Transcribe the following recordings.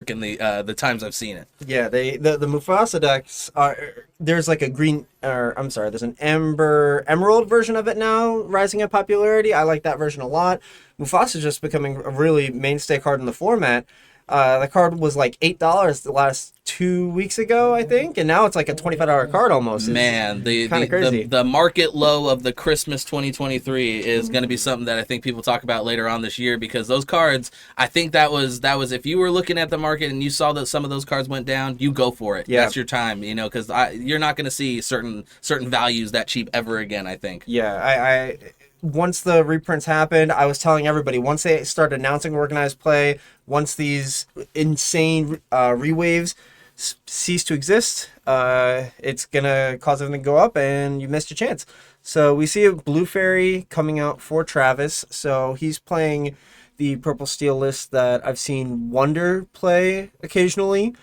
work in the times I've seen it. Yeah, the Mufasa decks are there's like a green or I'm sorry, there's an emerald version of it now rising in popularity. I like that version a lot. Mufasa is just becoming a really mainstay card in the format. The card was like $8 the last 2 weeks ago, I think, and now it's like a $25 card almost. It's Man, the, kind the, of the, crazy. the market low of the Christmas 2023 is going to be something that I think people talk about later on this year, because those cards, I think that was if you were looking at the market and you saw that some of those cards went down, you go for it. Yeah. That's your time, because you're not going to see certain values that cheap ever again, I think. Yeah, I once the reprints happened, I was telling everybody once they start announcing organized play, once these insane rewaves cease to exist, it's gonna cause everything to go up, and you missed your chance. So we see a blue fairy coming out for Travis. So he's playing the purple steel list that I've seen Wonder play occasionally.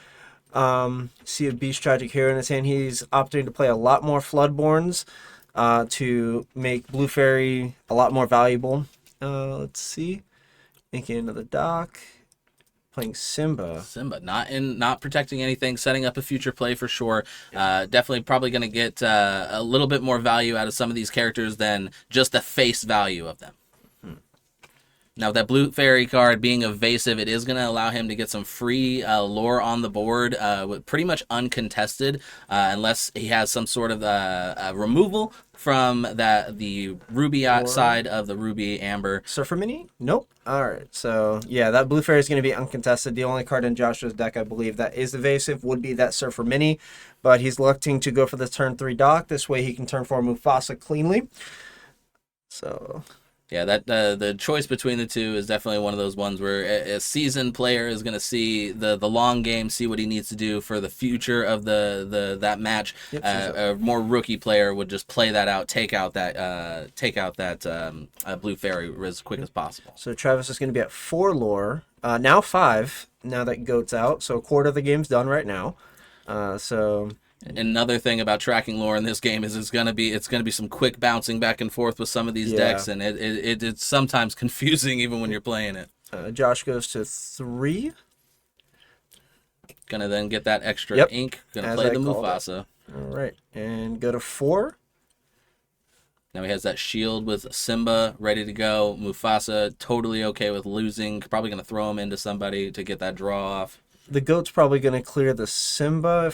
See a Beast Tragic Hero in his hand. He's opting to play a lot more Floodborns to make Blue Fairy a lot more valuable. Let's see. Making another dock. Playing Simba. Not protecting anything, setting up a future play for sure. Definitely probably going to get a little bit more value out of some of these characters than just the face value of them. Now, that blue fairy card being evasive, it is going to allow him to get some free lore on the board, with pretty much uncontested, unless he has some sort of removal from the ruby side of the ruby amber. Surfer Mini? Nope. All right. So, yeah, that blue fairy is going to be uncontested. The only card in Joshua's deck, I believe, that is evasive would be that Surfer Mini, but he's electing to go for the turn 3 dock. This way he can turn 4 Mufasa cleanly. So... Yeah, that the choice between the two is definitely one of those ones where a seasoned player is going to see the long game, see what he needs to do for the future of that match. Yep, a more rookie player would just play that out, take out that blue fairy as quick as possible. So Travis is going to be at 4 lore, now 5. Now that Goat's out, so a quarter of the game's done right now. So. Another thing about tracking lore in this game is it's gonna be some quick bouncing back and forth with some of these decks, and it's sometimes confusing even when you're playing it. Josh goes to 3. Gonna then get that extra ink. Gonna play the Mufasa. All right, and go to 4. Now he has that shield with Simba ready to go. Mufasa totally okay with losing. Probably gonna throw him into somebody to get that draw off. The Goat's probably gonna clear the Simba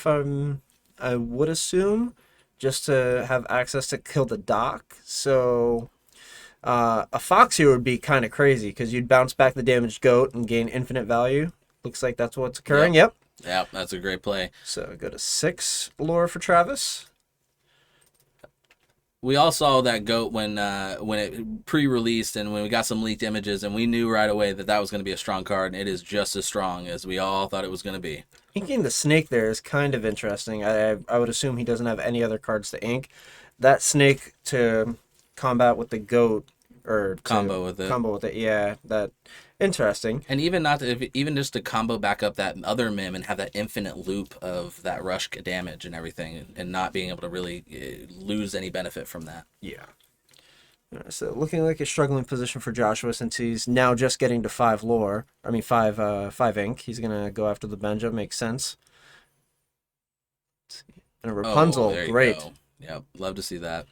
I would assume, just to have access to kill the dock. So a Fox here would be kind of crazy, because you'd bounce back the damaged Goat and gain infinite value. Looks like that's what's occurring. Yep. That's a great play. So go to 6 lore for Travis. We all saw that Goat when it pre-released and when we got some leaked images, and we knew right away that was going to be a strong card, and it is just as strong as we all thought it was going to be. Inking the snake there is kind of interesting. I would assume he doesn't have any other cards to ink. That snake to combat with the Goat, or combo with it. Yeah, that interesting. And even just to combo back up that other mim and have that infinite loop of that rush damage and everything, and not being able to really lose any benefit from that. Yeah. So looking like a struggling position for Joshua, since he's now just getting to 5 lore. I mean 5 ink. He's gonna go after the Benja. Makes sense. And a Rapunzel, great. Go. Yep, love to see that.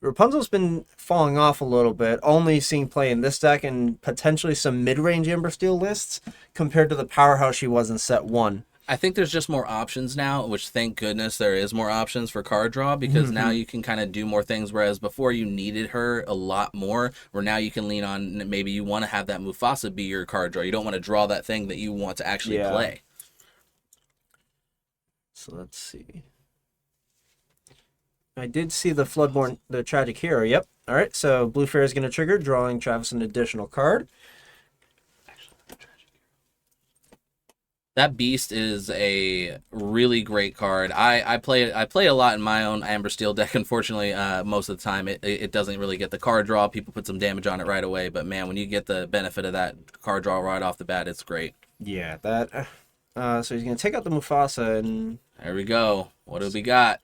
Rapunzel's been falling off a little bit, only seeing play in this deck and potentially some mid-range Ember Steel lists compared to the powerhouse she was in set 1. I think there's just more options now, which thank goodness there is more options for card draw, because now you can kind of do more things, whereas before you needed her a lot more, where now you can lean on, maybe you want to have that Mufasa be your card draw. You don't want to draw that thing that you want to actually play. So let's see. I did see the Floodborn, the Tragic Hero. Yep. All right. So Blue Fairy is going to trigger, drawing Travis an additional card. That Beast is a really great card. I play a lot in my own Amber Steel deck. Unfortunately, most of the time it doesn't really get the card draw. People put some damage on it right away, but man, when you get the benefit of that card draw right off the bat, it's great. Yeah, that. So he's going to take out the Mufasa, and there we go. What do we got?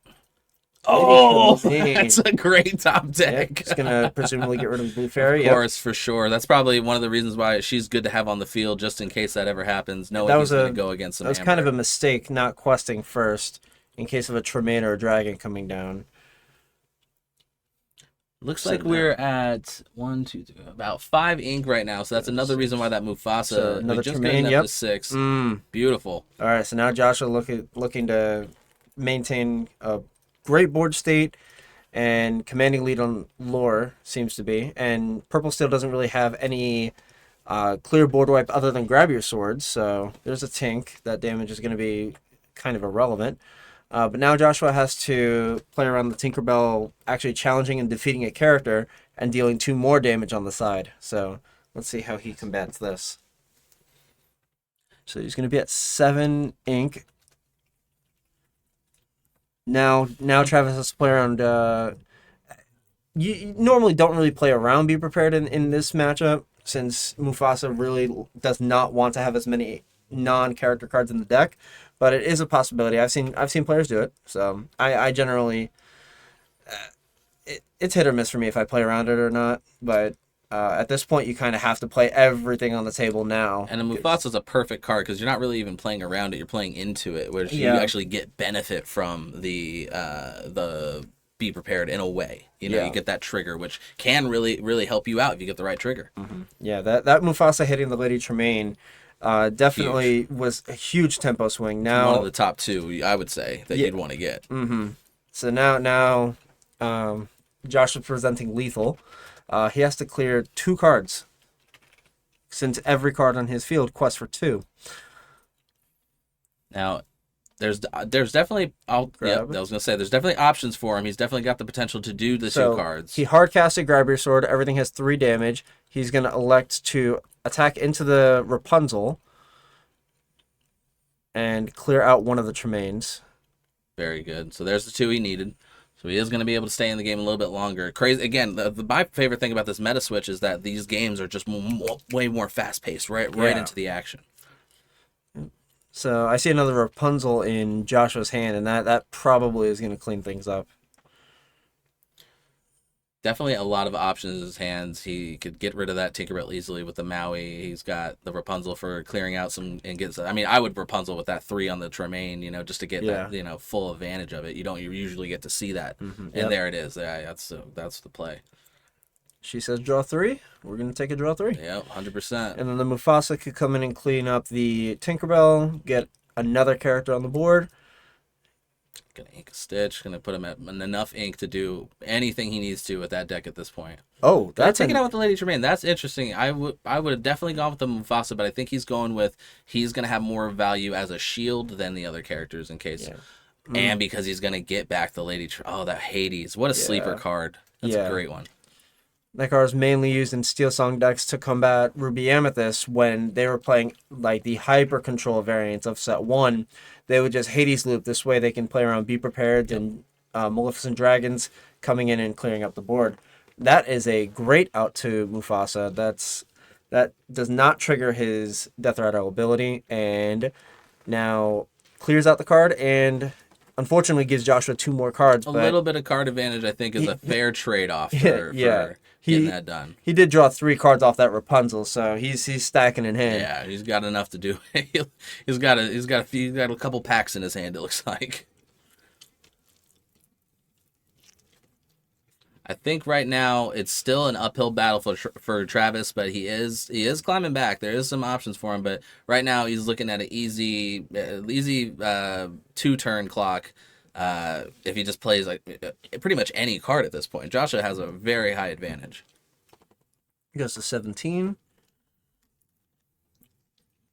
Oh, Lady Tremaine. that's a great top Yeah, deck. it's gonna presumably get rid of the Blue Fairy. Of course, for sure. That's probably one of the reasons why she's good to have on the field, just in case that ever happens. Yep. Knowing he's going to go against some that was Amber. kind of a mistake not questing first in case of a Tremaine or a Dragon coming down. Looks like we're at 1, 2, 3, about 5 ink right now, so that's another reason why that Mufasa. So another we just Tremaine, got up to 6. Beautiful. All right, so now Joshua looking to maintain a great board state and commanding lead on lore, seems to be. And purple still doesn't really have any clear board wipe other than grab your swords, so there's a Tink. That damage is going to be kind of irrelevant. But now Joshua has to play around the Tinkerbell actually challenging and defeating a character and dealing 2 more damage on the side. So let's see how he combats this. So he's going to be at 7 ink. Now Travis has to play around. You normally don't really play around Be Prepared in this matchup, since Mufasa really does not want to have as many non-character cards in the deck, but it is a possibility. I've seen players do it, so I generally it's hit or miss for me if I play around it or not. But at this point, you kind of have to play everything on the table now. And the Mufasa's a perfect card because you're not really even playing around it; you're playing into it, which you actually get benefit from the Be Prepared in a way. You get that trigger, which can really help you out if you get the right trigger. Mm-hmm. Yeah, that Mufasa hitting the Lady Tremaine definitely was a huge tempo swing. Now one of the top 2, I would say, that you'd want to get. Mm-hmm. So now Josh is presenting lethal. He has to clear 2 cards, since every card on his field quests for 2. Now, there's definitely I was gonna say there's definitely options for him. He's definitely got the potential to do the 2 cards. He hard casted Grab Your Sword. Everything has 3 damage. He's gonna elect to attack into the Rapunzel and clear out one of the Tremaines. Very good. So there's the 2 he needed. So he is going to be able to stay in the game a little bit longer. Crazy again. My favorite thing about this meta switch is that these games are just way more fast paced, right into the action. So I see another Rapunzel in Joshua's hand, and that probably is going to clean things up. Definitely a lot of options in his hands. He could get rid of that Tinkerbell easily with the Maui. He's got the Rapunzel for clearing out some and get. I mean, I would Rapunzel with that 3 on the Tremaine, just to get that full advantage of it. You usually get to see that, and there it is. That's the play. She says draw 3. We're gonna take a draw 3. Yeah, 100%. And then the Mufasa could come in and clean up the Tinkerbell, get another character on the board. Gonna ink a Stitch. Gonna put him at enough ink to do anything he needs to with that deck at this point. Oh, that's taking out with the Lady Tremaine. That's interesting. I would have definitely gone with the Mufasa, but I think he's gonna have more value as a shield than the other characters in case, and because he's gonna get back the Lady. That Hades. What a sleeper card. That's a great one. That card is mainly used in Steel Song decks to combat Ruby Amethyst when they were playing like the hyper control variants of set 1. They would just Hades loop. This way they can play around Be Prepared and Maleficent Dragons coming in and clearing up the board. That is a great out to Mufasa. That does not trigger his Death Rattle ability, and now clears out the card and unfortunately gives Joshua 2 more cards. A little bit of card advantage, I think, is a fair trade-off for getting that done. He did draw 3 cards off that Rapunzel, so he's stacking in hand. Yeah, he's got enough to do. He's got a couple packs in his hand. It looks like. I think right now it's still an uphill battle for Travis, but he is climbing back. There is some options for him, but right now he's looking at an easy 2-turn clock. If he just plays like pretty much any card at this point, Joshua has a very high advantage. He goes to 17.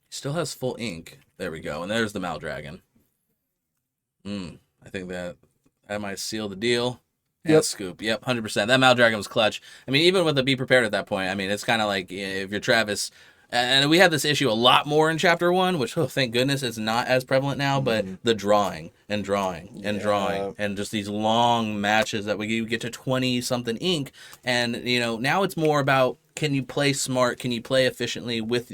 He still has full ink. There we go, and there's the Maldragon. I think that might seal the deal. Yep. Scoop. Yep, 100%. That Maldragon was clutch. I mean, even with the Be Prepared at that point, I mean, it's kind of like if you're Travis, and we had this issue a lot more in Chapter 1, which, thank goodness, it's not as prevalent now, but the drawing and just these long matches that we get to 20-something ink, and, now it's more about, can you play smart, can you play efficiently with,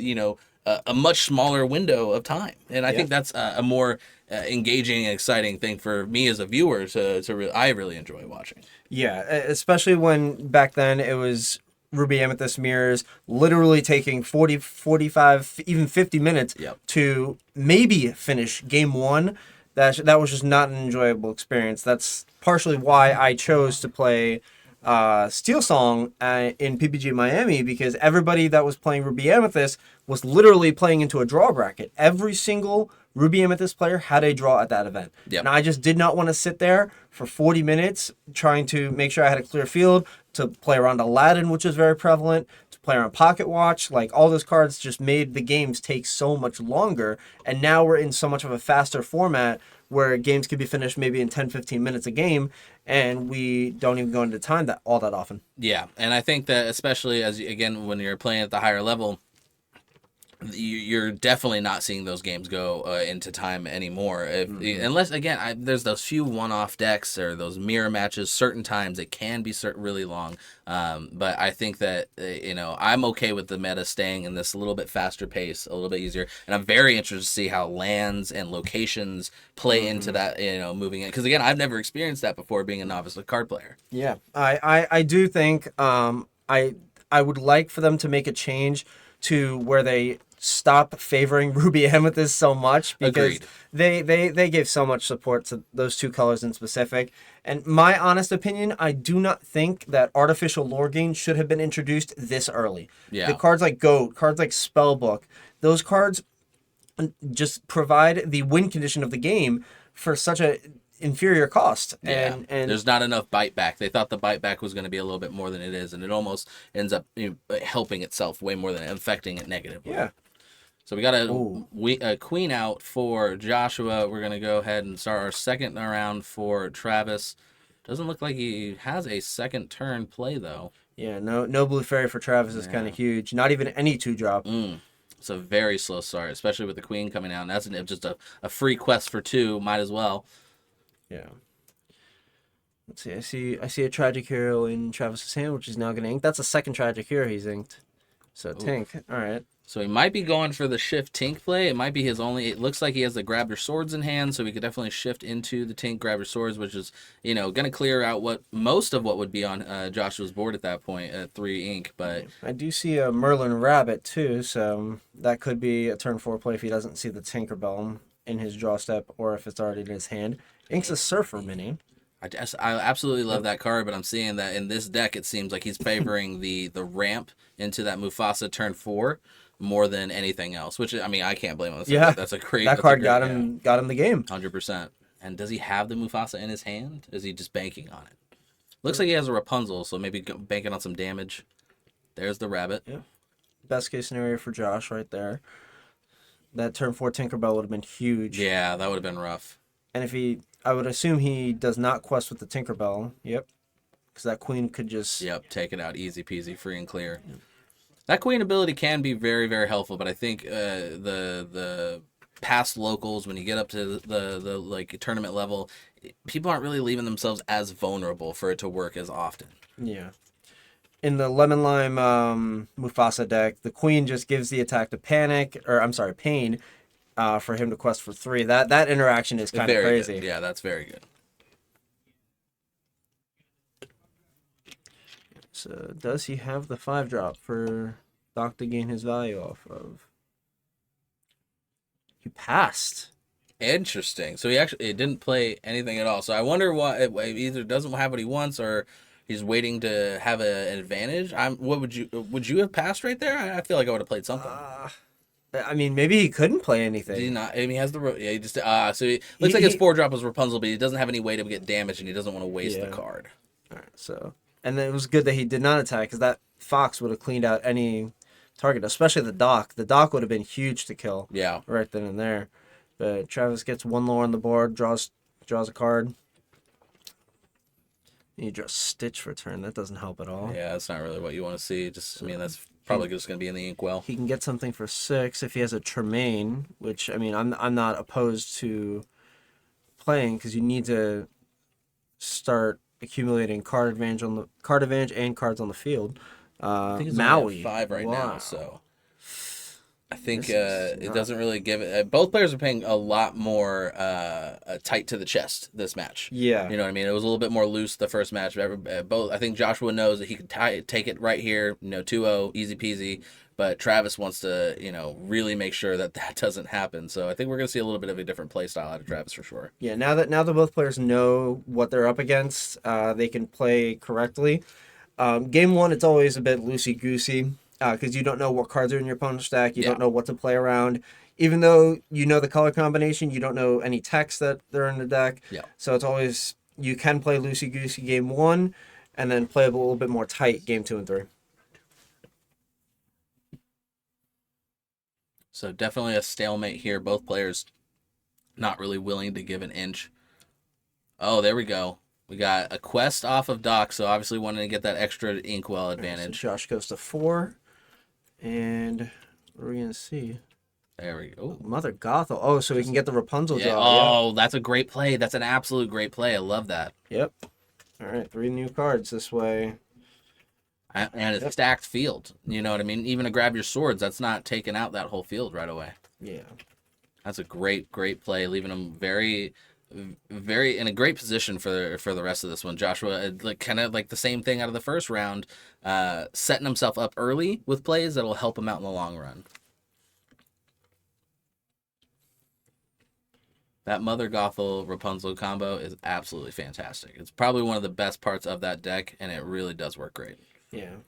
a much smaller window of time, and I Yeah. think that's a more engaging and exciting thing for me as a viewer I really enjoy watching. Yeah, especially when back then it was Ruby Amethyst Mirrors literally taking 40, 45, even 50 minutes Yep. to maybe finish game one. That was just not an enjoyable experience. That's partially why I chose to play Steel Song in PPG Miami, because everybody that was playing Ruby Amethyst was literally playing into a draw bracket. Every single Ruby Amethyst player had a draw at that event. Yep. And I just did not want to sit there for 40 minutes trying to make sure I had a clear field, to play around Aladdin, which is very prevalent, to play around Pocket Watch. Like, all those cards just made the games take so much longer. And now we're in so much of a faster format where games can be finished maybe in 10, 15 minutes a game, and we don't even go into time that all that often. Yeah, and I think that especially when you're playing at the higher level, you're definitely not seeing those games go into time anymore. Unless, again, there's those few one-off decks or those mirror matches. Certain times it can be really long, but I think that I'm okay with the meta staying in this a little bit faster pace, a little bit easier, and I'm very interested to see how lands and locations play into that. Moving in, because again, I've never experienced that before, being a novice card player. Yeah, I do think I would like for them to make a change to where they stop favoring Ruby Amethyst so much, because Agreed. they gave so much support to those two colors in specific. And my honest opinion, I do not think that artificial lore gain should have been introduced this early. Yeah. The cards like Goat, cards like Spellbook, those cards just provide the win condition of the game for such a inferior cost. Yeah, And there's not enough bite back. They thought the bite back was going to be a little bit more than it is, and it almost ends up helping itself way more than affecting it negatively. yeah. So we got a queen out for Joshua. We're going to go ahead and start our second round for Travis. Doesn't look like he has a second turn play, though. Yeah, no blue fairy for Travis is kind of huge. Not even any 2-drop. It's a very slow start, especially with the queen coming out. And that's just a free quest for 2. Might as well. Yeah. Let's see. I see a Tragic Hero in Travis's hand, which he's now going to ink. That's a second Tragic Hero he's inked. So Tink. All right. So he might be going for the shift Tink play. It might be his only. It looks like he has the grab your swords in hand, so we could definitely shift into the Tink grab your swords, which is going to clear out most of what would be on Joshua's board at that point at 3 ink. But I do see a Merlin Rabbit too, so that could be a turn 4 play if he doesn't see the Tinkerbell in his draw step, or if it's already in his hand. Ink's a Surfer mini. I absolutely love that card, but I'm seeing that in this deck it seems like he's favoring the ramp into that Mufasa turn 4 more than anything else, which, I mean, I can't blame him. That's a great. That card got him the game. 100%. And does he have the Mufasa in his hand? Is he just banking on it? Looks like he has a Rapunzel, so maybe banking on some damage. There's the rabbit. Yeah. Best case scenario for Josh right there. That turn 4 Tinkerbell would have been huge. Yeah, that would have been rough. And I would assume he does not quest with the Tinkerbell. Yep. Because that queen could just... Yep, take it out easy peasy, free and clear. Yeah. That queen ability can be very, very helpful, but I think the past locals, when you get up to the like tournament level, people aren't really leaving themselves as vulnerable for it to work as often. Yeah. In the Lemon Lime Mufasa deck, the queen just gives the attack to Pain, for him to quest for 3. That interaction is kind of crazy. Good. Yeah, that's very good. So does he have the 5-drop for Doc to gain his value off of? He passed. Interesting. So he didn't play anything at all. So I wonder why it either doesn't have what he wants or he's waiting to have an advantage. What would you have passed right there? I feel like I would have played something. I mean, maybe he couldn't play anything. Did he not? I mean, he has he just so he looks like his 4-drop was Rapunzel, but he doesn't have any way to get damage, and he doesn't want to waste the card. All right, so. And then it was good that he did not attack, because that fox would have cleaned out any target, especially the Doc. The Doc would have been huge to kill. Yeah. Right then and there. But Travis gets 1 lower on the board, draws a card. You draw Stitch for turn. That doesn't help at all. Yeah, that's not really what you want to see. I mean, that's probably just going to be in the inkwell. He can get something for 6 if he has a Tremaine, which, I mean, I'm not opposed to playing, because you need to start accumulating card advantage and cards on the field. I think it's Maui only 5 right now, so I think This is it not- doesn't really give it. Both players are paying a lot more tight to the chest this match. Yeah. You know what I mean? It was a little bit more loose the first match. Both, I think Joshua knows that he could take it right here, 2-0, easy peasy. But Travis wants to, really make sure that that doesn't happen. So I think we're going to see a little bit of a different play style out of Travis for sure. Yeah, now that both players know what they're up against, they can play correctly. Game one, it's always a bit loosey goosey because you don't know what cards are in your opponent's stack. You Yeah. don't know what to play around. Even though you know the color combination, you don't know any text that they're in the deck. Yeah. So it's always you can play loosey goosey game one, and then play a little bit more tight game 2 and 3. So definitely a stalemate here. Both players not really willing to give an inch. Oh, there we go. We got a quest off of Doc, so obviously wanting to get that extra inkwell So advantage. Josh goes to 4, and what are we gonna see? There we go. Mother Gothel. Oh, so we can get the Rapunzel Yeah. draw. Oh, that's a great play. That's an absolute great play. I love that. Yep. All right, 3 new cards this way. And a stacked field. You know what I mean? Even to grab your swords, that's not taking out that whole field right away. Yeah. That's a great play, leaving them very, very in a great position for the rest of this one. Joshua, kind of like the same thing out of the first round, setting himself up early with plays that'll help him out in the long run. That Mother Gothel Rapunzel combo is absolutely fantastic. It's probably one of the best parts of that deck, and it really does work great. Yeah.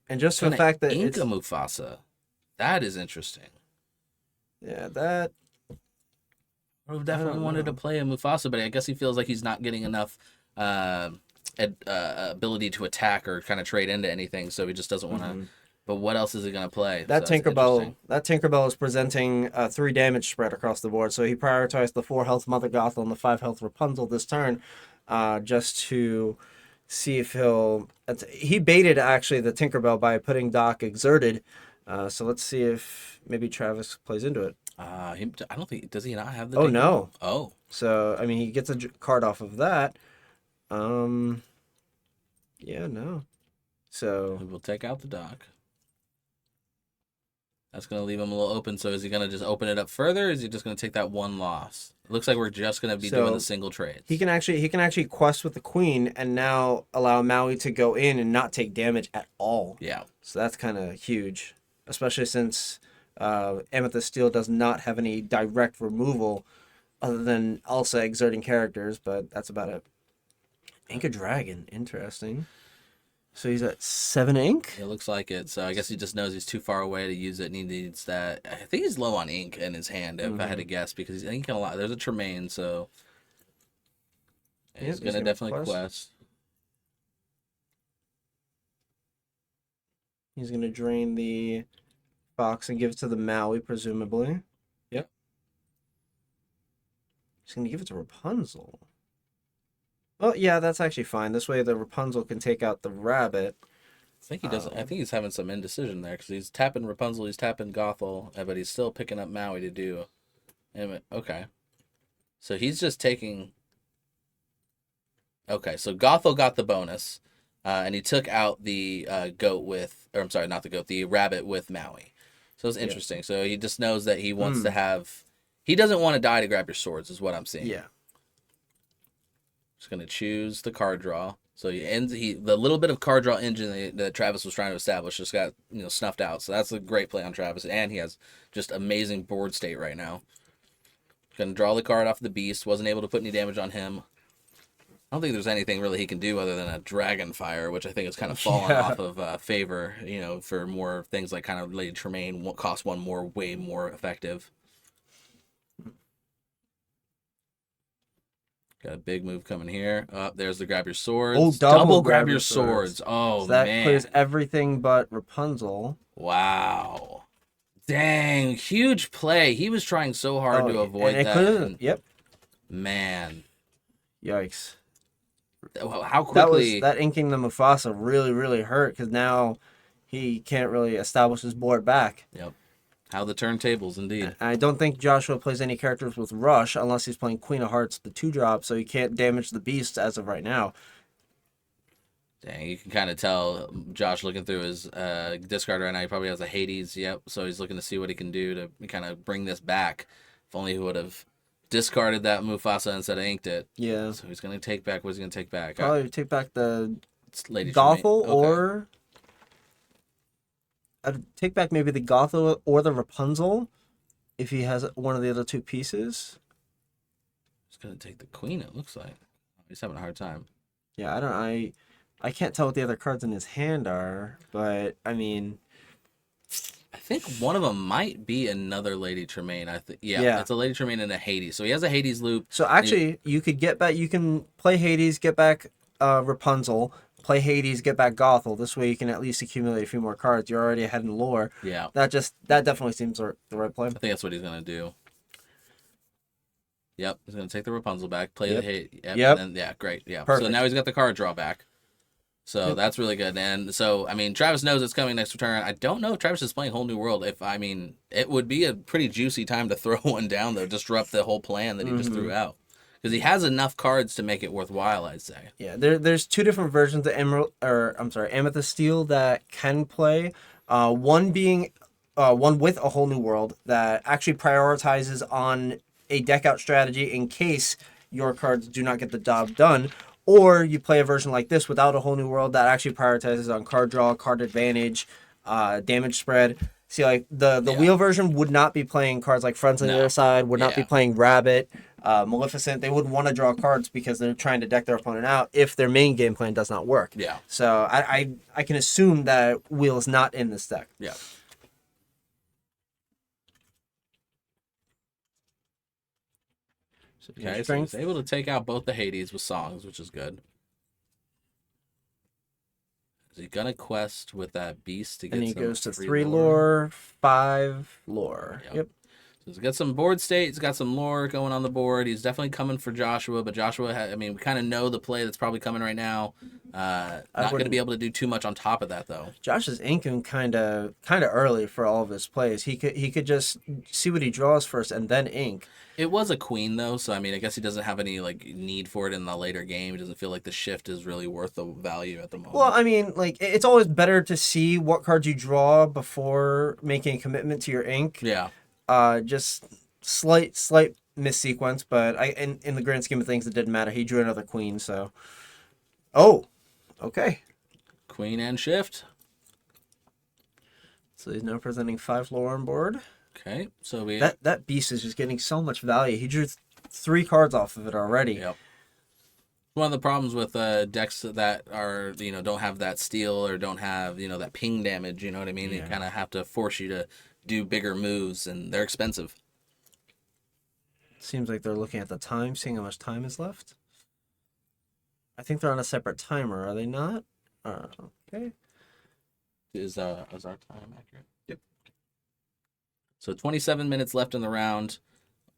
And just for the fact that it's Inca Mufasa, that is interesting. yeah, that I would have definitely wanted to play a Mufasa, but I guess he feels like he's not getting enough ability to attack or kind of trade into anything, so he just doesn't want to. But what else is he going to play? that So that's Tinkerbell is presenting 3 damage spread across the board. So he prioritized the 4 health Mother Gothel and the 5 health Rapunzel this turn, just to see if he baited actually the Tinkerbell by putting Doc exerted. So let's see if maybe Travis plays into it. I don't think, does he not have the? Oh, Tinkerbell? no. Oh, So I mean, he gets a card off of that. Yeah, no. So we'll take out the Doc. That's going to leave him a little open. So is he going to just open it up further? Or is he just going to take that one loss? It looks like we're just going to be doing the single trades. he can actually quest with the Queen and now allow Maui to go in and not take damage at all. Yeah. So that's kind of huge, especially since Amethyst Steel does not have any direct removal other than Elsa exerting characters, but that's about it. Inca Dragon, interesting. So he's at 7 ink? It looks like it. So I guess he just knows he's too far away to use it, and he needs that. I think he's low on ink in his hand, if I had to guess, because he's inking a lot. There's a Tremaine, so he's going to definitely quest. He's going to drain the box and give it to the Maui, presumably. Yep. He's going to give it to Rapunzel. Well, yeah, that's actually fine. This way the Rapunzel can take out the rabbit. I think he doesn't. I think he's having some indecision there because he's tapping Rapunzel, he's tapping Gothel, but he's still picking up Maui to do. Okay, so he's just taking. Okay, so Gothel got the bonus, and he took out the goat with, or I'm sorry, not the goat, the rabbit with Maui. So it's interesting. Yeah. So he just knows that he wants to have. He doesn't want to die to grab your swords, is what I'm seeing. Yeah. Just gonna choose the card draw. So the little bit of card draw engine that Travis was trying to establish just got snuffed out. So that's a great play on Travis, and he has just amazing board state right now. Gonna draw the card off the beast. Wasn't able to put any damage on him. I don't think there's anything really he can do other than a dragon fire, which I think is kind of fallen off of favor. For more things like kind of Lady Tremaine cost 1 more, way more effective. Got a big move coming here. There's the grab your swords. Oh, double grab your swords. Oh, so that man. clears everything but Rapunzel. Wow. Dang, huge play. He was trying so hard to avoid that. Yep. Man. Yikes. How quickly... That inking the Mufasa really, really hurt because now he can't really establish his board back. Yep. How the turntables, indeed. I don't think Joshua plays any characters with Rush unless he's playing Queen of Hearts, the 2-drop, so he can't damage the beast as of right now. Dang, you can kind of tell Josh looking through his discard right now. He probably has a Hades. Yep. So he's looking to see what he can do to kind of bring this back. If only he would have discarded that Mufasa instead of inked it. Yeah. So he's going to take back. What's he going to take back? Probably take back the It's Lady Gothel, Tremaine. Okay. or I'd take back maybe the Gothel or the Rapunzel if he has one of the other two pieces. He's going to take the Queen, it looks like. He's having a hard time. Yeah, I can't tell what the other cards in his hand are, but I mean, I think one of them might be another Lady Tremaine. Yeah, it's a Lady Tremaine and a Hades. So he has a Hades loop. So actually, you could get back. You can play Hades, get back Rapunzel, play Hades, get back Gothel. This way, you can at least accumulate a few more cards. You're already ahead in lore. Yeah, that definitely seems the right play. I think that's what he's gonna do. Yep, he's gonna take the Rapunzel back, play the Hades. Yep. And then, yeah, great. Yeah. Perfect. So now he's got the card draw back. So that's really good. And so, I mean, Travis knows it's coming next turn. I don't know if Travis is playing Whole New World. It would be a pretty juicy time to throw one down, though, disrupt the whole plan that he just threw out. Because he has enough cards to make it worthwhile, I'd say. Yeah, there's two different versions of Amethyst Steel that can play. One being one with a Whole New World that actually prioritizes on a deck out strategy in case your cards do not get the job done. Or you play a version like this without a Whole New World that actually prioritizes on card draw, card advantage, damage spread. See, like the wheel version would not be playing cards like Friends on the other side, would not be playing Rabbit, Maleficent. They wouldn't want to draw cards because they're trying to deck their opponent out if their main game plan does not work. Yeah. So I can assume that wheel is not in this deck. Yeah. Okay, so he's able to take out both the Hades with songs, which is good. Is he gonna quest with that beast to get? And he goes to 3 lore, 5 lore. Yep. So he's got some board state. He's got some lore going on the board. He's definitely coming for Joshua, but Joshua, we kind of know the play that's probably coming right now. Not going to be able to do too much on top of that, though. Josh is inking kind of early for all of his plays. He could just see what he draws first and then ink. It was a queen, though, so I guess he doesn't have any need for it in the later game. He doesn't feel like the shift is really worth the value at the moment. Well, it's always better to see what cards you draw before making a commitment to your ink. Yeah. Just slight missequence, but in the grand scheme of things, it didn't matter. He drew another queen, so. Oh, okay. Queen and shift. So he's now presenting 5 lore on board. Okay, so that beast is just getting so much value. He drew 3 cards off of it already. Yep. One of the problems with decks that are don't have that steal or don't have that ping damage. You know what I mean? Yeah. They kind of have to force you to do bigger moves, and they're expensive. Seems like they're looking at the time, seeing how much time is left. I think they're on a separate timer, are they not? Okay. Is our time accurate? Yep. So 27 minutes left in the round,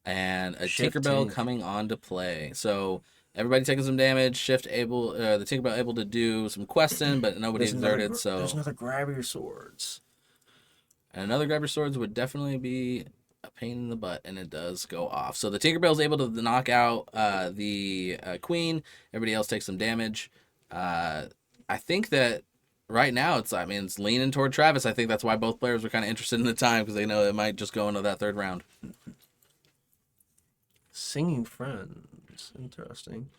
and a Tinkerbell coming on to play. So everybody taking some damage. The Tinkerbell able to do some questing, but nobody exerted. There's another grab your swords. And another grab your swords would definitely be a pain in the butt, and it does go off. So the Tinkerbell is able to knock out the queen. Everybody else takes some damage. I think that right now it's leaning toward Travis. I think that's why both players were kind of interested in the time, because they know it might just go into that third round. Singing Friends. Interesting.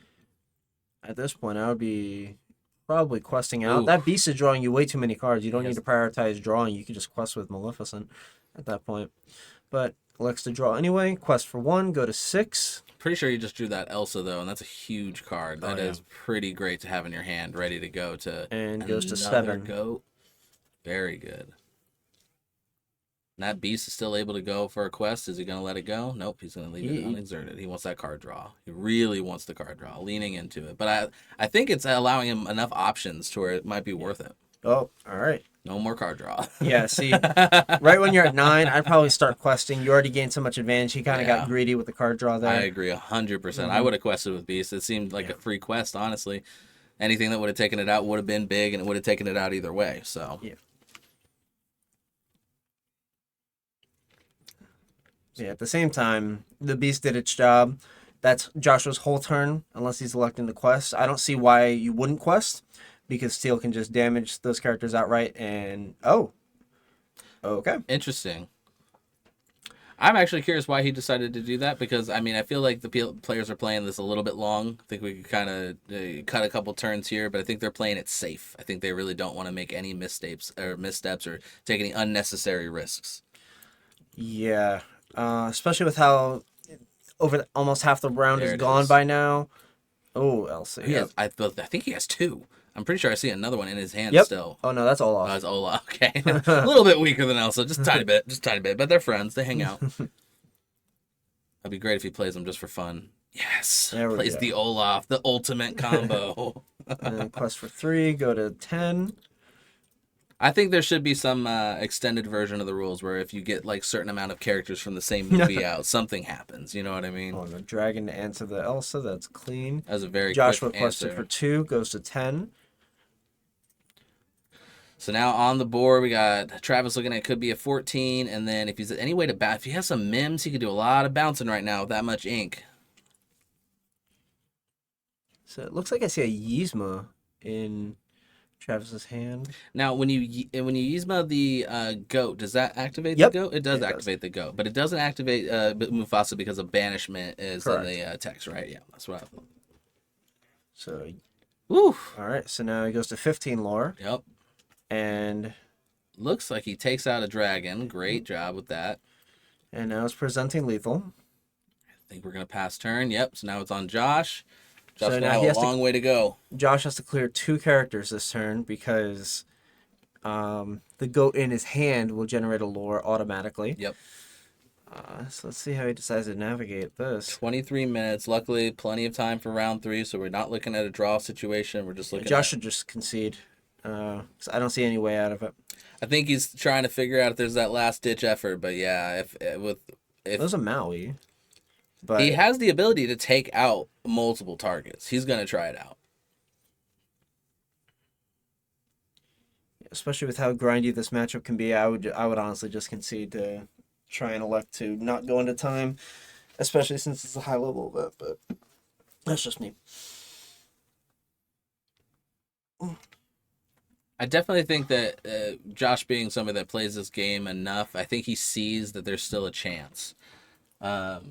At this point, I would be probably questing out. Ooh. That beast is drawing you way too many cards. You don't need to prioritize drawing. You can just quest with Maleficent at that point. But elects to draw anyway. Quest for 1. Go to 6. Pretty sure you just drew that Elsa, though, and that's a huge card. That is pretty great to have in your hand, ready to go to. And goes to 7. Go. Very good. And that beast is still able to go for a quest. Is he going to let it go? Nope, he's going to leave it unexerted. He wants that card draw. He really wants the card draw, leaning into it. But I think it's allowing him enough options to where it might be worth it. Oh, all right. No more card draw. Yeah, see, right when you're at 9, I'd probably start questing. You already gained so much advantage. He kind of got greedy with the card draw there. I agree 100%. Mm-hmm. I would have quested with Beast. It seemed like a free quest, honestly. Anything that would have taken it out would have been big, and it would have taken it out either way. So yeah, at the same time, the Beast did its job. That's Joshua's whole turn, unless he's electing to quest. I don't see why you wouldn't quest, because steel can just damage those characters outright. And okay. Interesting. I'm actually curious why he decided to do that, because I mean I feel like the players are playing this a little bit long. I think we could kind of cut a couple turns here, but I think they're playing it safe. I think they really don't want to make any missteps or take any unnecessary risks. Yeah, especially with how almost half the round is gone by now. Oh, Elsa. I think he has two. I'm pretty sure I see another one in his hand still. Oh no, that's Olaf. That's Olaf. Okay, a little bit weaker than Elsa, just a tiny bit. But they're friends. They hang out. That'd be great if he plays them just for fun. Yes, plays the Olaf, the ultimate combo. And quest for 3, go to 10. I think there should be some extended version of the rules where if you get like certain amount of characters from the same movie out, something happens. You know what I mean? Oh, the dragon to answer the Elsa. That's clean. That was a very Joshua quick quested answer. for 2, goes to 10. So now on the board we got Travis looking at could be a 14, and then if he's any way to if he has some mims, he could do a lot of bouncing right now with that much ink. So it looks like I see a Yzma in Travis's hand. Now when you Yzma the goat, does that activate Yep. the goat? It does activate the goat, but it doesn't activate Mufasa because of banishment is in the text, right? Yeah, that's what I thought. So, woo. All right, so now he goes to 15 lore. Yep. And looks like he takes out a dragon. Great job with that. And now it's presenting lethal. I think we're going to pass turn. Yep, so now it's on Josh. Josh So now now has a long way to go. Josh has to clear 2 characters this turn because the goat in his hand will generate a lore automatically. Yep. So let's see how he decides to navigate this. 23 minutes. Luckily, plenty of time for round 3, so we're not looking at a draw situation. We're just looking Josh should just concede. 'Cause I don't see any way out of it. I think he's trying to figure out if there's that last-ditch effort, but yeah, if Those are Maui. But he has the ability to take out multiple targets. He's going to try it out. Especially with how grindy this matchup can be, I would honestly just concede to try and elect to not go into time, especially since it's a high level event, but that's just me. I definitely think that Josh being somebody that plays this game enough, I think he sees that there's still a chance. That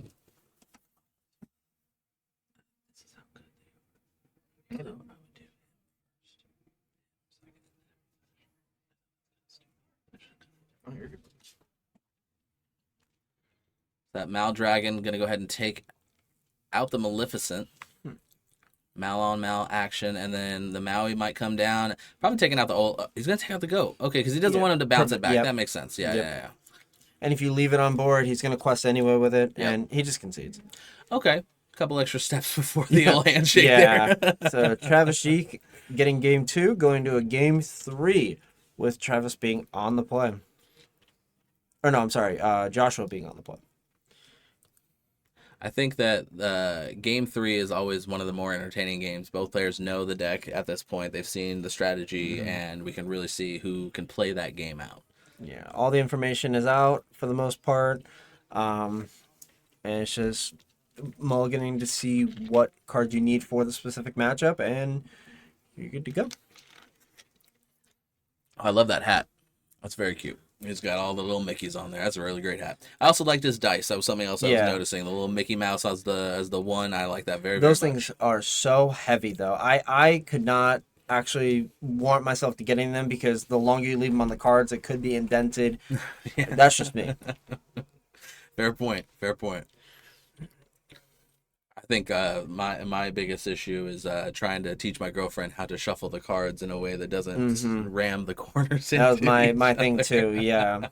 Mal Dragon going to go ahead and take out the Maleficent. Mal on Mal action, and then the Maui might come down. Probably taking out the old. He's going to take out the goat. Okay, because he doesn't want him to bounce it back. That makes sense. Yeah. And if you leave it on board, he's going to quest anyway with it, and he just concedes. Okay. A couple extra steps before the old handshake there. So Travis Sheik getting game 2, going to a game 3 with Travis being on the play. Or no, I'm sorry, Joshua being on the play. I think that game 3 is always one of the more entertaining games. Both players know the deck at this point. They've seen the strategy, and we can really see who can play that game out. Yeah, all the information is out for the most part. And it's just mulliganing to see what card you need for the specific matchup, and you're good to go. I love that hat. That's very cute. He's got all the little Mickeys on there. That's a really great hat. I also liked his dice. That was something else I was noticing. The little Mickey Mouse as the one. I like that very, very much. Those things are so heavy, though. I could not actually warrant myself to getting them because the longer you leave them on the cards, it could be indented. That's just me. Fair point. I think my biggest issue is trying to teach my girlfriend how to shuffle the cards in a way that doesn't ram the corners. That was my thing too. Yeah,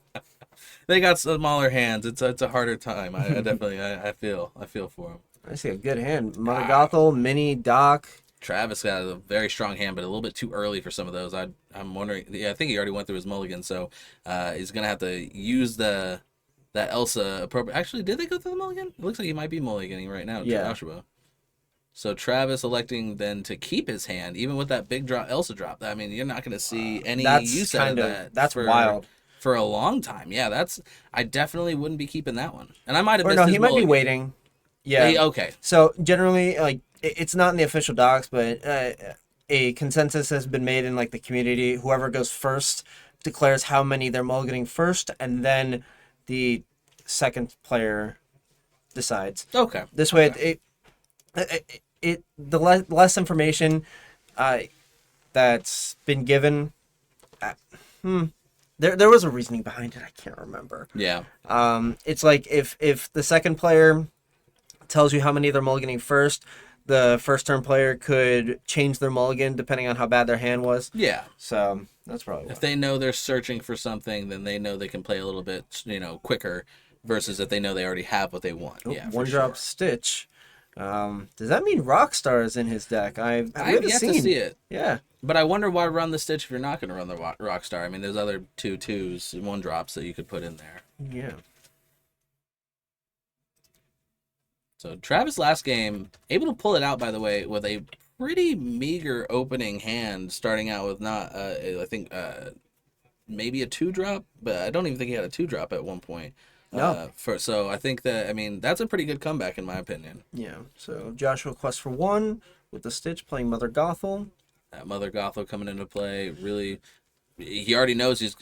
they got smaller hands. It's a harder time. I definitely I feel for them. I see a good hand. Mother Gothel, Mini, Doc. Travis got a very strong hand, but a little bit too early for some of those. I'm wondering. Yeah, I think he already went through his mulligan, so he's gonna have to use that Elsa appropriate. Actually, did they go through the mulligan? It looks like he might be mulliganing right now, Joshua. So Travis electing then to keep his hand, even with that big drop, Elsa drop. I mean, you're not going to see any use out of that. That's wild. For a long time. Yeah, I definitely wouldn't be keeping that one. And I might have missed no, his he might mulligan. be waiting. Yeah. Okay. So generally, like, it's not in the official docs, but a consensus has been made in like the community. Whoever goes first declares how many they're mulliganing first, and then the second player decides. Okay. This way, Okay. the less information that's been given. There was a reasoning behind it. I can't remember. Yeah. It's like if the second player tells you how many they're mulliganing first, the first turn player could change their mulligan depending on how bad their hand was. Yeah. So that's probably why. If they know they're searching for something, then they know they can play a little bit, quicker. Versus if they know they already have what they want. Oh, Yeah. one for drop sure. Stitch. Does that mean Rockstar is in his deck? I've yet to see it. Yeah. But I wonder why run the Stitch if you're not going to run the Rockstar. I mean, there's other 2/2s, 1-drops that you could put in there. Yeah. So Travis last game, able to pull it out, by the way, with a pretty meager opening hand, starting out with not, I think, maybe a 2-drop, but I don't even think he had a 2-drop at one point. No. So I think that, I mean, that's a pretty good comeback in my opinion. Yeah. So Joshua Quest for 1 with the Stitch playing Mother Gothel. That Mother Gothel coming into play, really, he already knows he's,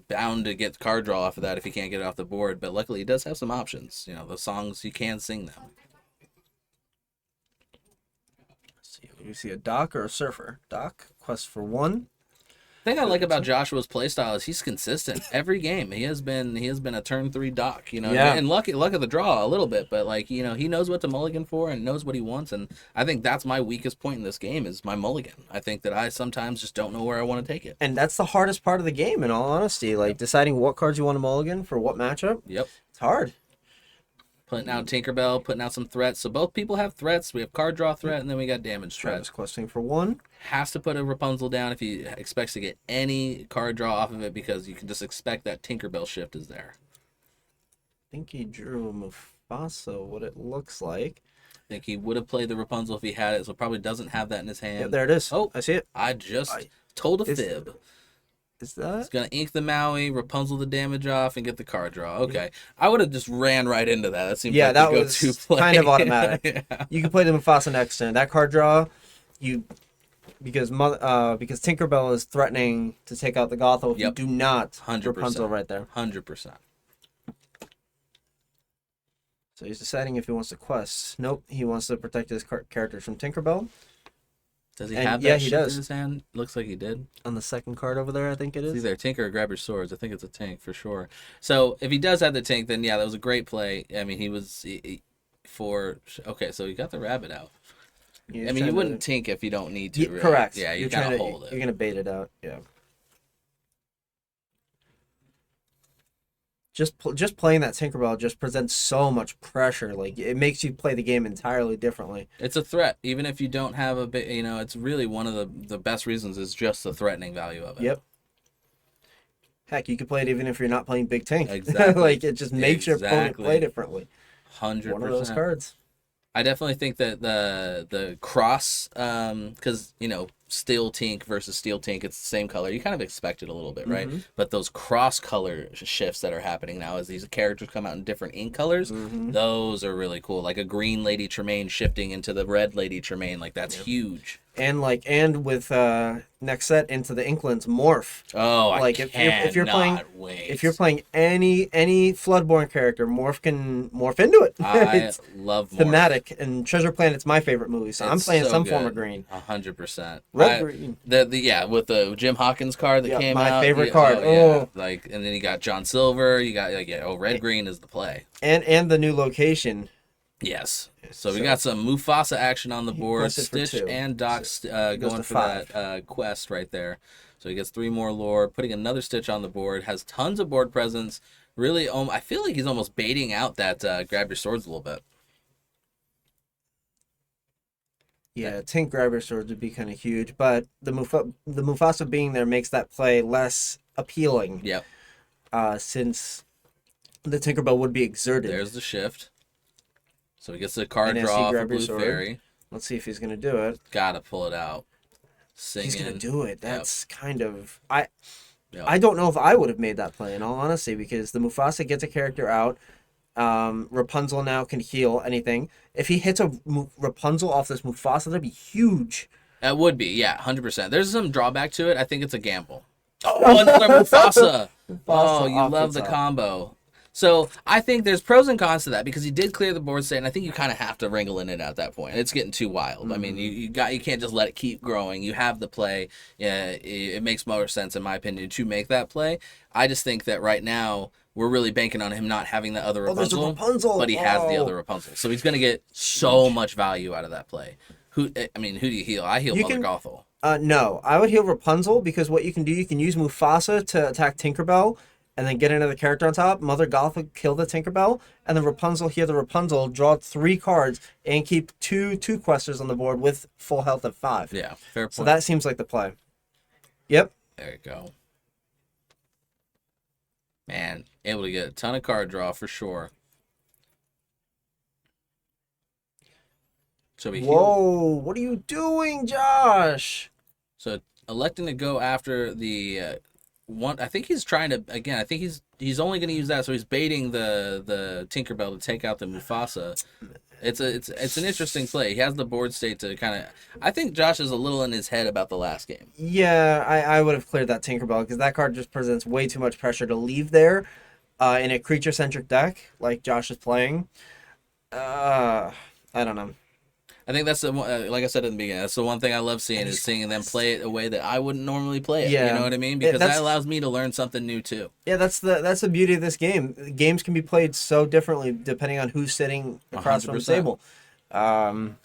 bound to get card draw off of that if he can't get it off the board, but luckily he does have some options. The songs, you can sing them. Let's see. You see a Doc or a Surfer? Doc, Quest for 1. The thing I like about Joshua's playstyle is he's consistent every game. He has been a turn 3 Doc, Yeah. and luck of the draw a little bit, but he knows what to mulligan for and knows what he wants, and I think that's my weakest point in this game is my mulligan. I think that I sometimes just don't know where I want to take it. And that's the hardest part of the game, in all honesty. Like deciding what cards you want to mulligan for what matchup. Yep. It's hard. Putting out Tinkerbell, putting out some threats. So both people have threats. We have card draw threat, and then we got damage threat. Travis questing for 1. Has to put a Rapunzel down if he expects to get any card draw off of it, because you can just expect that Tinkerbell shift is there. I think he drew Mufasa, what it looks like. I think he would have played the Rapunzel if he had it, so probably doesn't have that in his hand. Yeah, there it is. Oh, I see it. I just told a fib. Is that? It's going to ink the Maui, Rapunzel the damage off, and get the card draw. Okay. I would have just ran right into that. That seems like that the was go-to play. kind of automatic. Yeah. You can play the Mufasa next turn. That card draw, because Tinkerbell is threatening to take out the Gothel. If Yep. you do not, 100%. Rapunzel right there. 100%. So he's deciding if he wants to quest. Nope, he wants to protect his characters from Tinkerbell. Does he And have yeah, that he shit in does. his hand? Looks like he did. On the second card over there, I think it It's is. either Tinker or Grab Your Swords. I think it's a Tink for sure. So if he does have the Tink, then yeah, that was a great play. I mean, okay, so he got the rabbit out. I mean, you wouldn't Tink if you don't need to. Really. Correct. Yeah, you You're gotta trying to hold it. You're gonna bait it out. Yeah. Just playing that Tinkerbell just presents so much pressure. Like it makes you play the game entirely differently. It's a threat, even if you don't have a bit. It's really one of the best reasons is just the threatening value of it. Yep. Heck, you could play it even if you're not playing Big Tank. Exactly. Like it just makes your opponent play differently. 100%. One of those cards. I definitely think that the cross, because steel Tink versus steel Tink, it's the same color. You kind of expect it a little bit, right? Mm-hmm. But those cross color shifts that are happening now as these characters come out in different ink colors, those are really cool. Like a green Lady Tremaine shifting into the red Lady Tremaine, like that's huge. And with next set into the Inklands morph. Oh, like if you're playing wait. if you're playing any Floodborn character, morph can morph into it. I love Morph. Thematic, and Treasure Planet's my favorite movie, so I'm It's playing so some good. form of green. 100%. Red green. With the Jim Hawkins card that came out. My favorite card. Oh, yeah. And then you got John Silver. You got red green is the play. And the new location. Yes. So we got some Mufasa action on the board. quested for Stitch 2. and Doc's going to for 5. that quest right there. So he gets 3 more lore, putting another Stitch on the board. Has tons of board presence. Really, I feel like he's almost baiting out that grab your swords a little bit. Yeah, Tink Grabber Swords would be kind of huge, but the Mufasa being there makes that play less appealing. Yep. Since the Tinkerbell would be exerted. There's the shift. So he gets the card NSC draw for grab your Blue sword. Fairy. Let's see if he's gonna do it. Gotta pull it out. Singing. He's gonna do it. That's kind of Yep. I don't know if I would have made that play in all honesty, because the Mufasa gets a character out. Rapunzel now can heal anything. If he hits a Rapunzel off this Mufasa, that'd be huge. That would be, yeah, 100%. There's some drawback to it. I think it's a gamble. Oh, another Mufasa. Oh, you off the love the top. combo. So I think there's pros and cons to that because he did clear the board state, and I think you kind of have to wrangle in it at that point. It's getting too wild. I mean, you can't just let it keep growing. You have the play. Yeah, it makes more sense in my opinion to make that play. I just think that right now we're really banking on him not having the other Oh, there's a Rapunzel, Rapunzel. but he has the Oh. other Rapunzel, so he's gonna get so much value out of that play. Who do you heal? I heal You Mother can- Gothel. No, I would heal Rapunzel because what you can do, you can use Mufasa to attack Tinkerbell and then get another character on top. Mother Goth would kill the Tinkerbell, and then Rapunzel heal the Rapunzel, draw 3 cards, and keep two questers on the board with full health of 5. Yeah, fair point. So that seems like the play. Yep. There you go. Man, able to get a ton of card draw for sure. So we heal. Whoa, what are you doing, Josh? So electing to go after the one. I think he's trying to again. I think he's only going to use that. So he's baiting the Tinkerbell to take out the Mufasa. It's an interesting play. He has the board state to kind of. I think Josh is a little in his head about the last game. Yeah, I would have cleared that Tinkerbell because that card just presents way too much pressure to leave there in a creature-centric deck like Josh is playing. I don't know. I think that's the one, like I said in the beginning. That's the one thing I love seeing is seeing them play it a way that I wouldn't normally play it. Yeah. You know what I mean? Because That's- that allows me to learn something new too. Yeah, that's the beauty of this game. Games can be played so differently depending on who's sitting across from the 100%. table.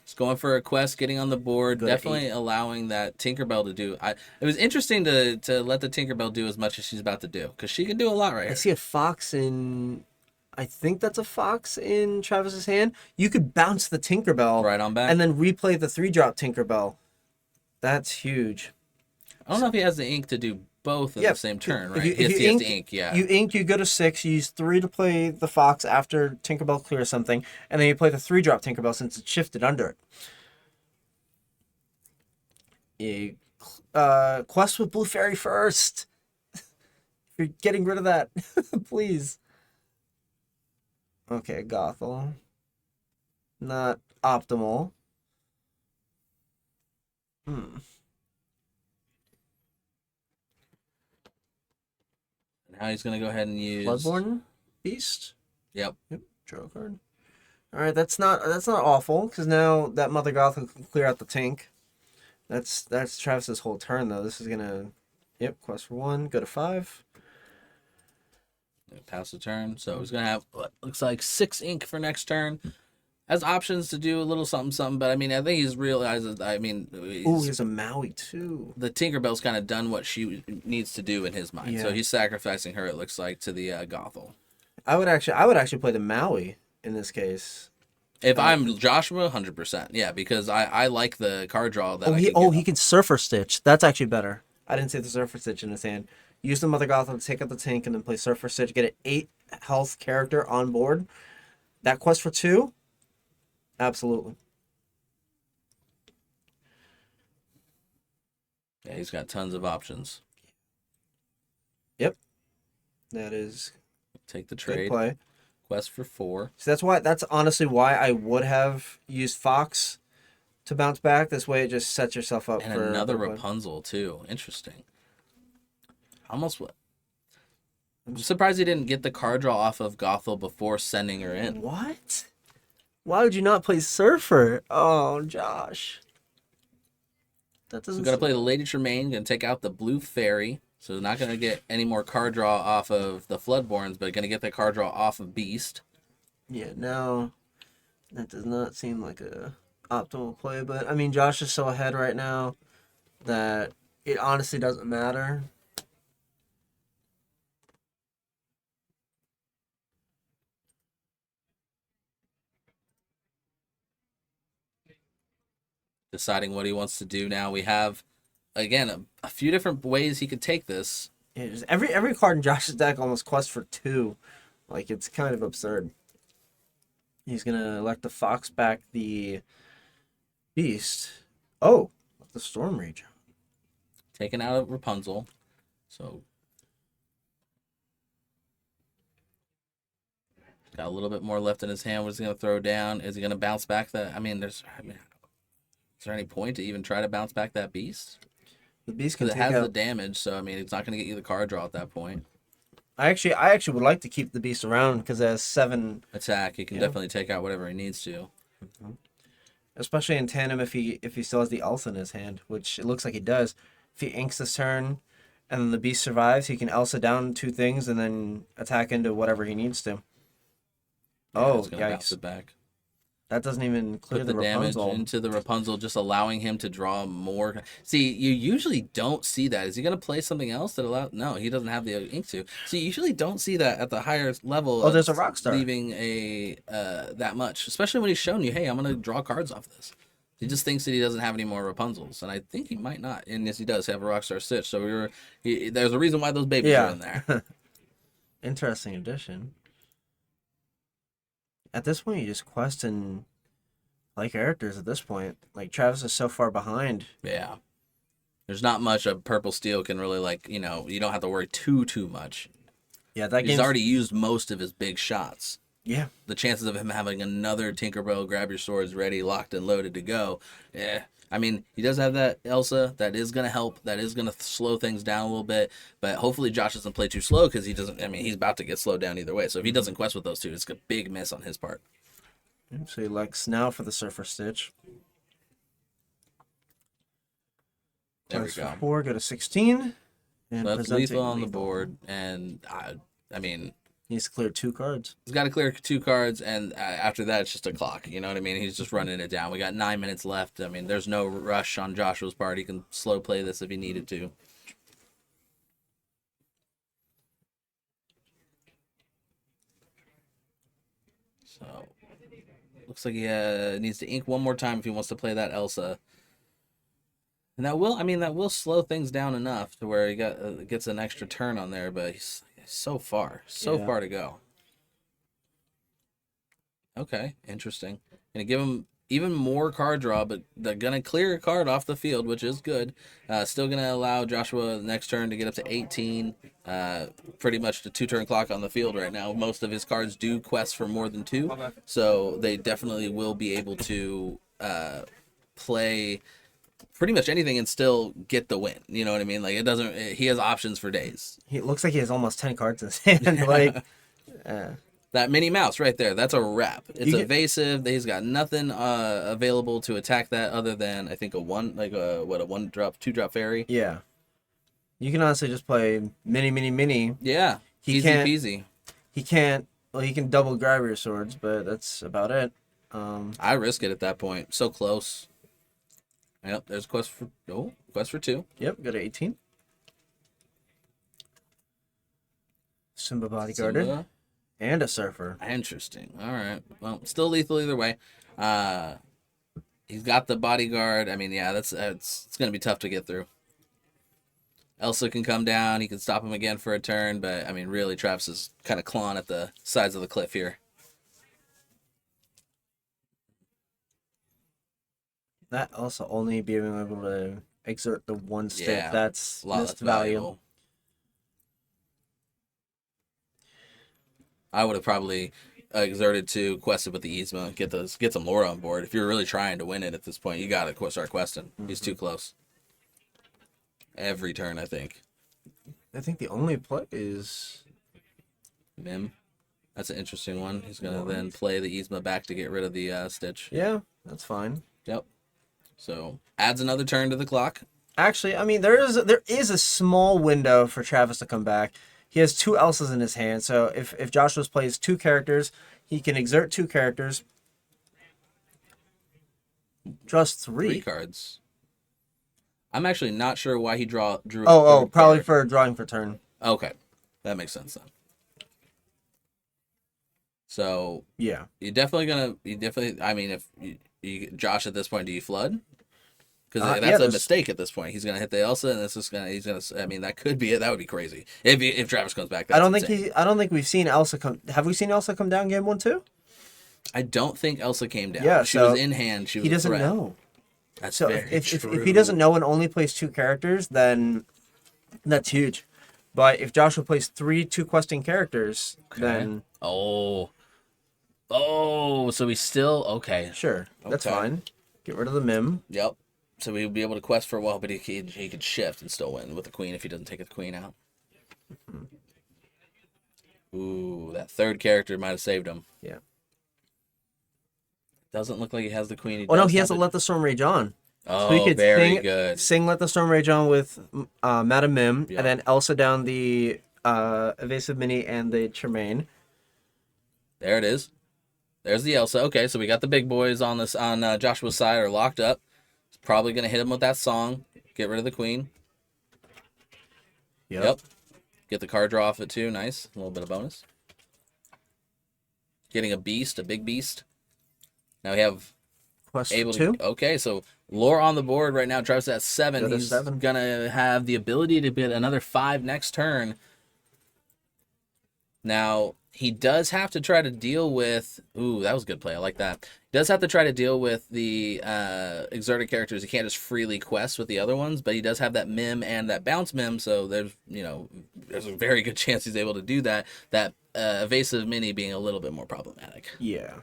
Just going for a quest, getting on the board, Good definitely allowing that Tinkerbell to do. It was interesting to let the Tinkerbell do as much as she's about to do because she can do a lot right I here. see a fox in. I think that's a fox in Travis's hand. You could bounce the Tinkerbell Right on back. and then replay the 3-drop Tinkerbell. That's huge. I don't know if he has the ink to do both in Yeah, the same turn, if right? you- if Yes, you he has ink- the ink, yeah. You ink, you go to 6, you use 3 to play the fox after Tinkerbell clears something, and then you play the 3-drop Tinkerbell since it's shifted under it. Quest with Blue Fairy first. You're getting rid of that, please. Okay, Gothel. Not optimal. Hmm. Now he's gonna go ahead and use Bloodborne Beast. Yep. Draw a card. All right, that's not awful because now that Mother Goth can clear out the tank. That's Travis's whole turn though. This is gonna, quest for 1, go to 5. Pass the turn. So he's gonna have what looks like 6 ink for next turn. Has options to do a little something, but I mean I think he's realizes Ooh, he has a Maui too. the Tinkerbell's kind of done what she needs to do in his mind. So Yeah. he's sacrificing her, it looks like, to the Gothel. I would actually play the Maui in this case. If I'm Joshua, 100%. Yeah, because I like the card draw that He can Surfer Stitch. That's actually better. I didn't see the Surfer Stitch in his hand. Use the Mother Gothel to take out the tank and then play Surfer Stitch. Get an 8 health character on board. That quest for 2? Absolutely. Yeah, he's got tons of options. Yep. That is Take the good trade. play. Quest for 4. So that's honestly why I would have used Fox to bounce back. This way it just sets yourself up And for another for- Rapunzel, too. Interesting. Almost what? I'm surprised he didn't get the card draw off of Gothel before sending her in. What? Why would you not play Surfer? Oh, Josh. That doesn't. We're going to play the Lady Tremaine, going to take out the Blue Fairy. So not going to get any more card draw off of the Floodborns, but going to get the card draw off of Beast. Yeah, no, that does not seem like a optimal play. But I mean, Josh is so ahead right now that it honestly doesn't matter. Deciding what he wants to do now. We have, again, a few different ways he could take this. Yeah, just every card in Josh's deck almost quest for 2. Like, it's kind of absurd. He's gonna elect the Fox back the Beast. Oh, the Storm Rage. Taking out of Rapunzel. So got a little bit more left in his hand. What's he going to throw down? Is he going to bounce back? Is there any point to even try to bounce back that beast? The beast can Because it take has the out. damage, so I mean, it's not going to get you the card draw at that point. I actually would like to keep the beast around because it has 7 Attack, he can Yeah. definitely take out whatever he needs to. especially in tandem if he still has the Elsa in his hand, which it looks like he does. If he inks this turn and then the beast survives, he can Elsa down 2 things and then attack into whatever he needs to. Yeah, it's gonna bounce Yikes. it back. That doesn't even clear Put the the damage Rapunzel. into the Rapunzel, just allowing him to draw more. See, you usually don't see that. Is he going to play something else that allows? No, he doesn't have the ink to. So you usually don't see that at the higher level. Oh, there's a Rockstar. Leaving a that much, especially when he's shown you, hey, I'm going to draw cards off this. He just thinks that he doesn't have any more Rapunzels, and I think he might not. And yes, he does have a Rockstar Stitch. So there's a reason why those babies are in there. Interesting addition. At this point, you just quest and play characters at this point. Like, Travis is so far behind. Yeah. There's not much a purple steel can really, like, you don't have to worry too much. Yeah, that He's game's already used most of his big shots. Yeah. The chances of him having another Tinkerbell grab your swords ready, locked and loaded to go. Yeah. I mean, he does have that Elsa. That is going to help. That is going to slow things down a little bit. But hopefully Josh doesn't play too slow because he doesn't. I mean, he's about to get slowed down either way. So if he doesn't quest with those two, it's a big miss on his part. So he likes now for the Surfer Stitch. There we Plus go. 4, go to 16. And So that's present lethal it on the lethal. board. And, I mean, Needs to clear 2 cards. he's got to clear 2 cards. And after that, it's just a clock. You know what I mean? He's just running it down. We got 9 minutes left. I mean, there's no rush on Joshua's part. He can slow play this if he needed to. So, looks like he needs to ink one more time if he wants to play that Elsa. And that will slow things down enough to where he gets an extra turn on there, but he's so far to go. Okay, interesting. Gonna give him even more card draw, but they're gonna clear a card off the field, which is good. Still gonna allow Joshua next turn to get up to 18. Pretty much the 2-turn clock on the field right now. Most of his cards do quest for more than 2, so they definitely will be able to play pretty much anything and still get the win. You know what I mean? Like, he has options for days. He looks like he has almost 10 cards in his hand. Like, That Minnie Mouse right there, that's a wrap. It's You get- evasive. He's got nothing available to attack that other than, I think, a 1-drop, 2-drop fairy. yeah. You can honestly just play mini. Yeah, He easy can't- peasy. He can't, well, he can double grab your swords, but that's about it. I risk it at that point. So close. Yep, there's quest for 2. Yep, go to 18. Simba bodyguarded. Simba. And a Surfer. Interesting. All right. Well, still lethal either way. He's got the bodyguard. I mean, yeah, it's going to be tough to get through. Elsa can come down. He can stop him again for a turn, but I mean, really, Travis is kind of clawing at the sides of the cliff here. That also only being able to exert the 1 stick. Yeah, That's A lot missed less value. valuable. I would have probably exerted to quest it with the Yzma, get some lore on board. If you're really trying to win it at this point, you got to start questing. He's too close. Every turn, I think. I think the only play is Mim. That's an interesting one. He's going to then play the Yzma back to get rid of the Stitch. Yeah, that's fine. Yep. So, adds another turn to the clock. Actually, I mean, there is a small window for Travis to come back. He has 2 Elsas in his hand, so if Joshua plays 2 characters, he can exert 2 characters. Draws 3. 3 cards. I'm actually not sure why he drew a third Probably card. for drawing for turn. Okay. That makes sense then. So, Yeah. I mean, if you Josh at this point, do you flood? Because that's yeah, a there's- mistake at this point. He's gonna hit the Elsa, and I mean, that could be it. That would be crazy if Travis comes back. That's I don't insane. think I don't think we've seen Elsa come. Have we seen Elsa come down game 1 too? I don't think Elsa came down. Yeah, she so was in hand. She was He doesn't a threat. know. That's So very if true. he doesn't know and only plays 2 characters, then that's huge. But if Joshua plays 3 questing characters, then Oh, so he's still okay. sure, that's Okay. fine. Get rid of the Mim. Yep. So he would be able to quest for a while, but he could shift and still win with the queen if he doesn't take the queen out. Ooh, that third character might have saved him. Yeah. Doesn't look like he has the queen. Oh no, he has to Let the Storm Rage On. Oh, So he could very good. Sing Let the Storm Rage On with Madame Mim, Yeah. and then Elsa down the Evasive Mini and the Tremaine. There it is. There's the Elsa. Okay, so we got the big boys on this on Joshua's side are locked up. It's probably gonna hit him with that song. Get rid of the queen. Yep. Get the card draw off it too. Nice. A little bit of bonus. Getting a beast, a big beast. Now we have Quest able 2. to. Okay, so lore on the board right now. Travis at 7. Go to He's 7. gonna have the ability to get another 5 next turn. Now he does have to try to deal with. Ooh, that was a good play. I like that. He does have to try to deal with the exerted characters. He can't just freely quest with the other ones, but he does have that Mim and that bounce Mim. So there's a very good chance he's able to do that. That evasive mini being a little bit more problematic. Yeah.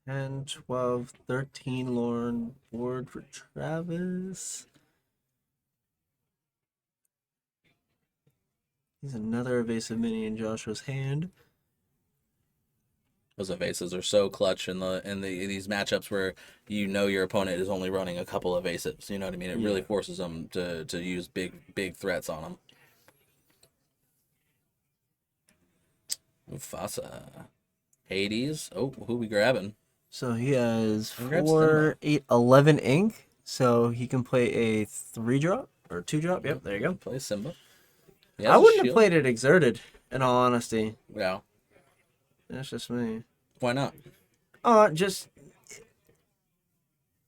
10, 12, 13 Lorne board for Travis. He's another evasive mini in Joshua's hand. Those evasives are so clutch in these matchups where your opponent is only running a couple of evasives. You know what I mean? It really forces them to use big threats on them. Mufasa. Hades. Oh, who we grabbing? So he has Grab 4, 8, 11 ink. So he can play a 3-drop or 2-drop. Yep, there you go. Play Simba. I wouldn't have played it exerted, in all honesty. Yeah. That's just me. Why not? Just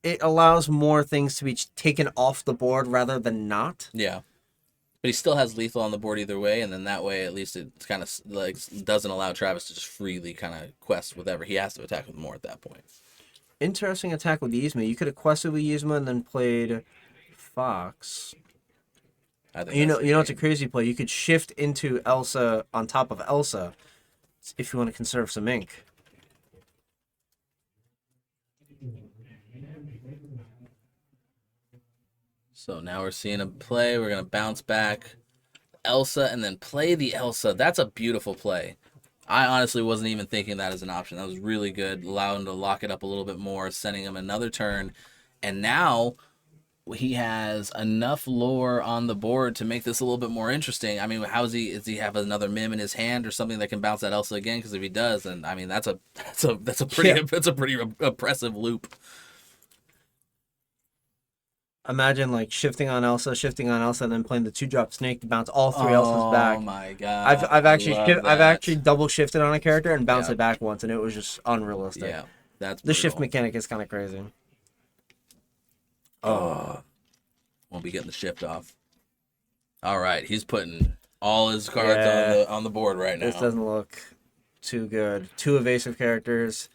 it allows more things to be taken off the board rather than not. Yeah. But he still has lethal on the board either way, and then that way at least it kind of like doesn't allow Travis to just freely kind of quest whatever. He has to attack with more at that point. Interesting attack with Yzma. You could have quested with Yzma and then played Fox. I think It's a crazy play. You could shift into Elsa on top of Elsa if you want to conserve some ink. So now we're seeing him play. We're going to bounce back Elsa and then play the Elsa. That's a beautiful play. I honestly wasn't even thinking that as an option. That was really good. Allow him to lock it up a little bit more, sending him another turn. And now he has enough lore on the board to make this a little bit more interesting. I mean, does he have another Mim in his hand or something that can bounce that Elsa again? Because if he does, then I mean that's a pretty oppressive loop. Imagine like shifting on Elsa, and then playing the 2-drop snake to bounce all 3 Elsas back. Oh my god! I've actually double shifted on a character and bounced it back once, and it was just unrealistic. Yeah, that's the shift mechanic is kind of crazy. Oh, won't be getting the shift off. All right, he's putting all his cards on the board right now. This doesn't look too good. 2 evasive characters.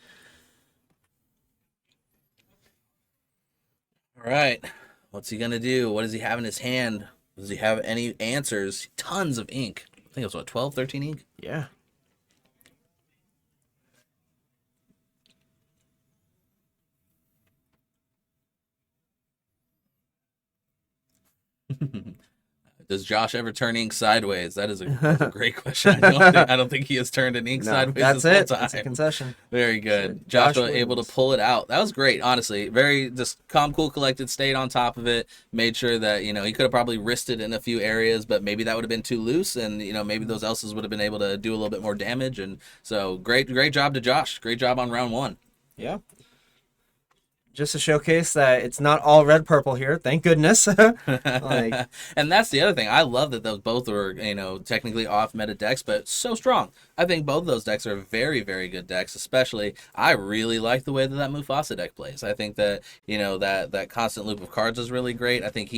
All right. What's he going to do? What does he have in his hand? Does he have any answers? Tons of ink. I think it was, 12, 13 ink? Yeah. Does Josh ever turn ink sideways? That's a great question. I don't think he has turned an ink sideways that's this whole it. time. That's a concession. Very good. Josh Joshua able to pull it out. That was great, honestly. Very just calm, cool, collected, stayed on top of it, made sure that, he could have probably wristed in a few areas, but maybe that would have been too loose, and, maybe those Elsas would have been able to do a little bit more damage. And so great job to Josh. Great job on round 1. Yeah. Just to showcase that it's not all red purple here, thank goodness. And that's the other thing. I love that those both were, technically off meta decks, but so strong. I think both of those decks are very, very good decks. Especially, I really like the way that Mufasa deck plays. I think that that constant loop of cards is really great. I think